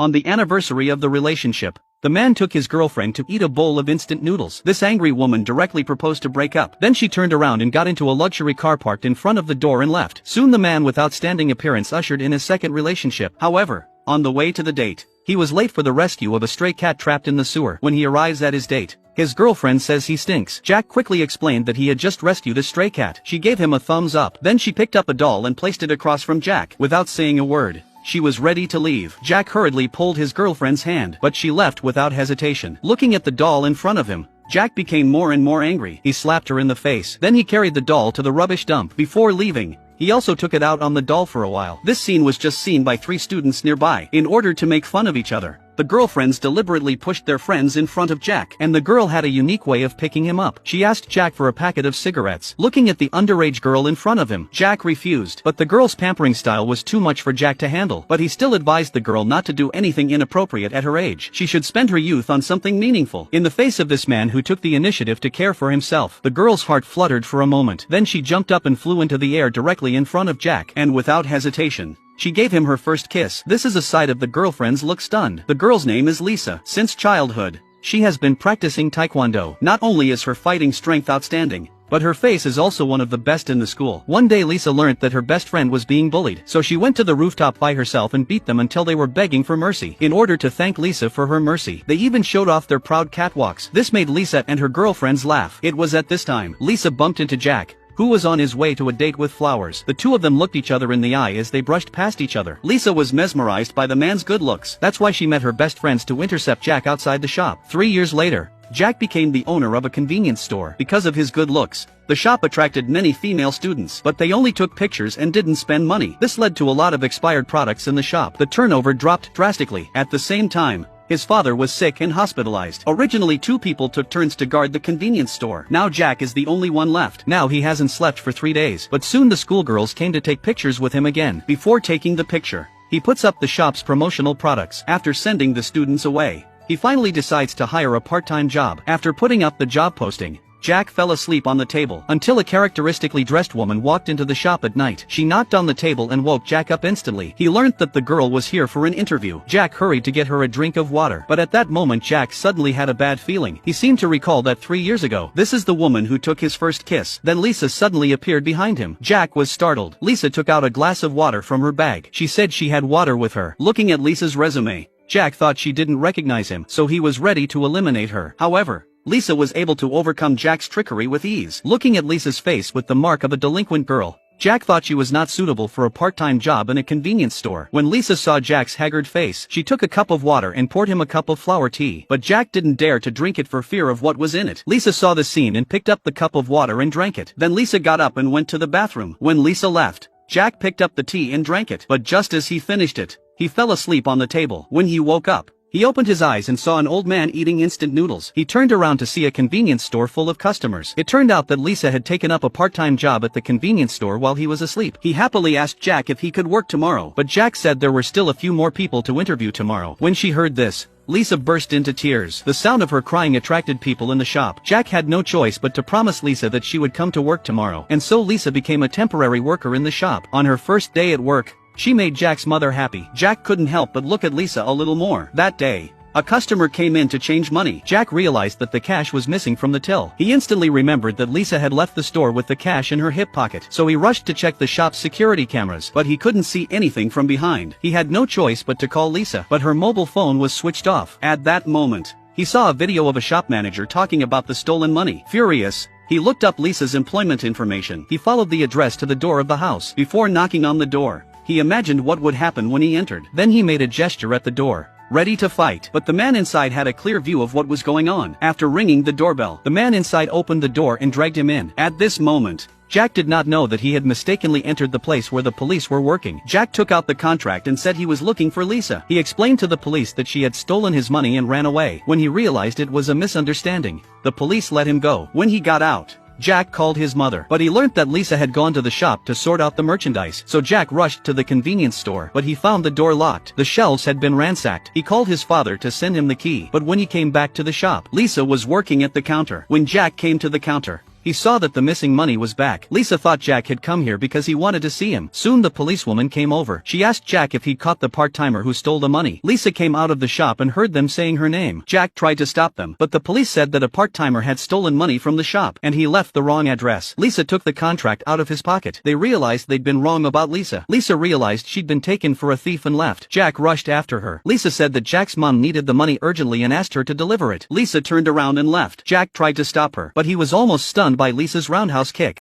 On the anniversary of the relationship, the man took his girlfriend to eat a bowl of instant noodles. This angry woman directly proposed to break up. Then she turned around and got into a luxury car parked in front of the door and left. Soon the man with outstanding appearance ushered in his second relationship. However, on the way to the date, he was late for the rescue of a stray cat trapped in the sewer. When he arrives at his date, his girlfriend says he stinks. Jack quickly explained that he had just rescued a stray cat. She gave him a thumbs up. Then she picked up a doll and placed it across from Jack. Without saying a word, she was ready to leave. Jack hurriedly pulled his girlfriend's hand, but she left without hesitation. Looking at the doll in front of him, Jack became more and more angry. He slapped her in the face. Then he carried the doll to the rubbish dump. Before leaving, he also took it out on the doll for a while. This scene was just seen by 3 students nearby. In order to make fun of each other, the girlfriends deliberately pushed their friends in front of Jack, and the girl had a unique way of picking him up. She asked Jack for a packet of cigarettes. Looking at the underage girl in front of him, Jack refused, but the girl's pampering style was too much for Jack to handle. But he still advised the girl not to do anything inappropriate at her age. She should spend her youth on something meaningful. In the face of this man who took the initiative to care for himself, the girl's heart fluttered for a moment. Then she jumped up and flew into the air directly in front of Jack, and without hesitation, she gave him her first kiss. This is a sight of the girlfriends look stunned. The girl's name is Lisa. Since childhood, she has been practicing taekwondo. Not only is her fighting strength outstanding, but her face is also one of the best in the school. One day Lisa learned that her best friend was being bullied, so she went to the rooftop by herself and beat them until they were begging for mercy. In order to thank Lisa for her mercy, they even showed off their proud catwalks. This made Lisa and her girlfriends laugh. It was at this time Lisa bumped into Jack, who was on his way to a date with flowers. The two of them looked each other in the eye as they brushed past each other. Lisa was mesmerized by the man's good looks. That's why she met her best friends to intercept Jack outside the shop. 3 years later, Jack became the owner of a convenience store. Because of his good looks, the shop attracted many female students, but they only took pictures and didn't spend money. This led to a lot of expired products in the shop. The turnover dropped drastically. At the same time, his father was sick and hospitalized. Originally 2 people took turns to guard the convenience store. Now Jack is the only one left. Now he hasn't slept for 3 days. But soon the schoolgirls came to take pictures with him again. Before taking the picture, he puts up the shop's promotional products. After sending the students away, he finally decides to hire a part-time job. After putting up the job posting, Jack fell asleep on the table until a characteristically dressed woman walked into the shop at night. She knocked on the table and woke Jack up instantly. He learned that the girl was here for an interview. Jack hurried to get her a drink of water, but at that moment Jack suddenly had a bad feeling. He seemed to recall that 3 years ago, this is the woman who took his first kiss. Then Lisa suddenly appeared behind him. Jack was startled. Lisa took out a glass of water from her bag. She said she had water with her. Looking at Lisa's resume, Jack thought she didn't recognize him, so he was ready to eliminate her. However, Lisa was able to overcome Jack's trickery with ease. Looking at Lisa's face with the mark of a delinquent girl, Jack thought she was not suitable for a part-time job in a convenience store. When Lisa saw Jack's haggard face, she took a cup of water and poured him a cup of flower tea. But Jack didn't dare to drink it for fear of what was in it. Lisa saw the scene and picked up the cup of water and drank it. Then Lisa got up and went to the bathroom. When Lisa left, Jack picked up the tea and drank it. But just as he finished it, he fell asleep on the table. When he woke up, he opened his eyes and saw an old man eating instant noodles. He turned around to see a convenience store full of customers. It turned out that Lisa had taken up a part-time job at the convenience store while he was asleep. He happily asked Jack if he could work tomorrow, but Jack said there were still a few more people to interview tomorrow. When she heard this, Lisa burst into tears. The sound of her crying attracted people in the shop. Jack had no choice but to promise Lisa that she would come to work tomorrow, and so Lisa became a temporary worker in the shop. On her first day at work, she made Jack's mother happy. Jack couldn't help but look at Lisa a little more. That day, a customer came in to change money. Jack realized that the cash was missing from the till. He instantly remembered that Lisa had left the store with the cash in her hip pocket, so he rushed to check the shop's security cameras, but he couldn't see anything from behind. He had no choice but to call Lisa, but her mobile phone was switched off. At that moment, he saw a video of a shop manager talking about the stolen money. Furious, he looked up Lisa's employment information. He followed the address to the door of the house. Before knocking on the door, he imagined what would happen when he entered. Then he made a gesture at the door, ready to fight. But the man inside had a clear view of what was going on. After ringing the doorbell, the man inside opened the door and dragged him in. At this moment, Jack did not know that he had mistakenly entered the place where the police were working. Jack took out the contract and said he was looking for Lisa. He explained to the police that she had stolen his money and ran away. When he realized it was a misunderstanding, the police let him go. When he got out, Jack called his mother, but he learned that Lisa had gone to the shop to sort out the merchandise. So Jack rushed to the convenience store, but he found the door locked. The shelves had been ransacked. He called his father to send him the key, but when he came back to the shop, Lisa was working at the counter. When Jack came to the counter, He saw that the missing money was back. Lisa thought Jack had come here because he wanted to see him. Soon the policewoman came over. She asked Jack if he'd caught the part-timer who stole the money. Lisa came out of the shop and heard them saying her name. Jack tried to stop them, but the police said that a part-timer had stolen money from the shop, and he left the wrong address. Lisa took the contract out of his pocket. They realized they'd been wrong about Lisa. Lisa realized she'd been taken for a thief and left. Jack rushed after her. Lisa said that Jack's mom needed the money urgently and asked her to deliver it. Lisa turned around and left. Jack tried to stop her, but he was almost stunned by Lisa's roundhouse kick.